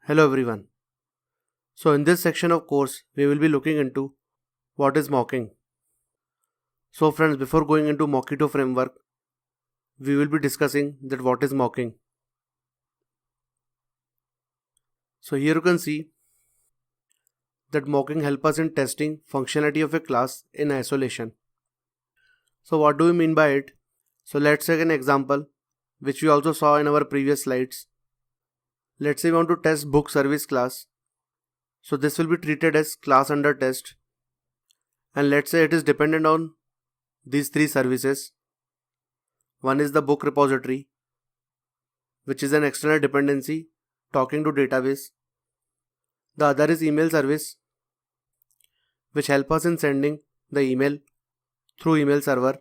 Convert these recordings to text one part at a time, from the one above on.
Hello everyone. So in this section of course, we will be looking into what is mocking. So friends, before going into Mockito framework, we will be discussing that what is mocking. So here you can see that mocking helps us in testing functionality of a class in isolation. So what do we mean by it? So let's take an example which we also saw in our previous slides. Let's say we want to test book service class. So this will be treated as class under test, and let's say it is dependent on these three services. One is the book repository, which is an external dependency talking to database. The other is email service, which help us in sending the email through email server.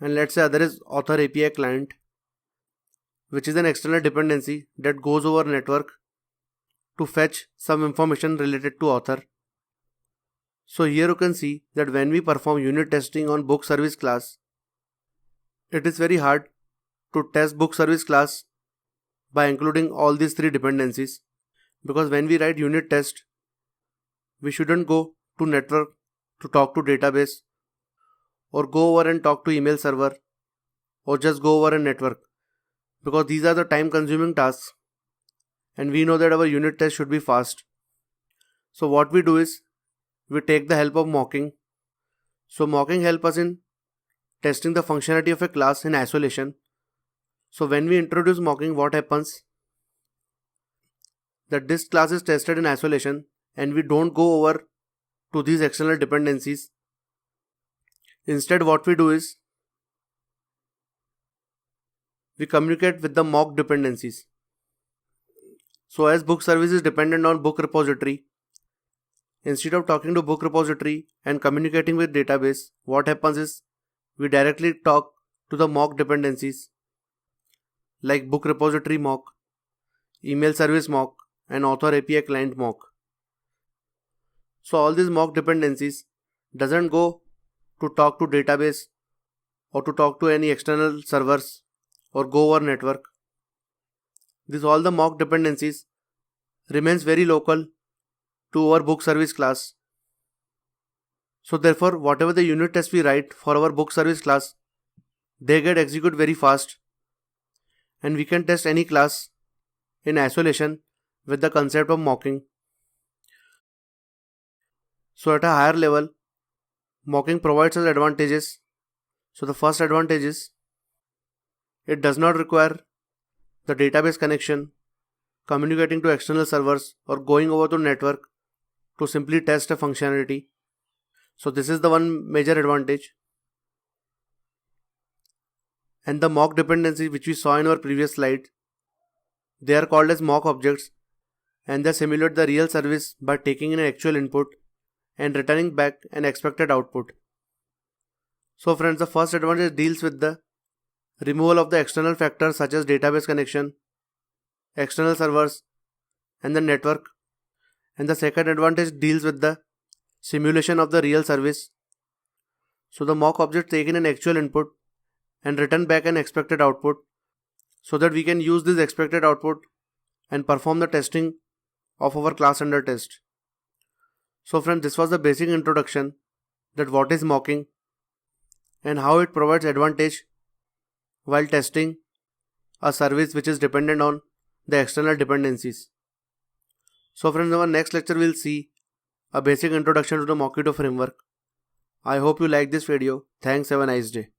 And let's say other is author API client, which is an external dependency that goes over network to fetch some information related to author. So here you can see that when we perform unit testing on book service class, it is very hard to test book service class by including all these three dependencies, because when we write unit test, we shouldn't go to network to talk to database, or go over and talk to email server, or just go over a network, because these are the time consuming tasks and we know that our unit test should be fast. So what we do is we take the help of mocking. So mocking helps us in testing the functionality of a class in isolation. So when we introduce mocking, what happens? That this class is tested in isolation and we don't go over to these external dependencies. Instead, what we do is we communicate with the mock dependencies. So as book service is dependent on book repository, instead of talking to book repository and communicating with database, what happens is we directly talk to the mock dependencies like book repository mock, email service mock, and author API client mock. So all these mock dependencies doesn't go to talk to database or to talk to any external servers or go over network. These all the mock dependencies remains very local to our book service class. So therefore, whatever the unit test we write for our book service class, they get executed very fast, and we can test any class in isolation with the concept of mocking. So at a higher level, mocking provides us advantages. So the first advantage is it does not require the database connection, communicating to external servers, or going over to network to simply test a functionality. So this is the one major advantage. And the mock dependency which we saw in our previous slide, they are called as mock objects, and they simulate the real service by taking in an actual input and returning back an expected output. So friends, the first advantage deals with the removal of the external factors such as database connection, external servers, and the network. And the second advantage deals with the simulation of the real service. So the mock object take in an actual input and return back an expected output, so that we can use this expected output and perform the testing of our class under test. So friends, this was the basic introduction that what is mocking and how it provides advantage while testing a service which is dependent on the external dependencies. So friends, in our next lecture we'll see a basic introduction to the Mockito framework. I hope you like this video. Thanks, have a nice day.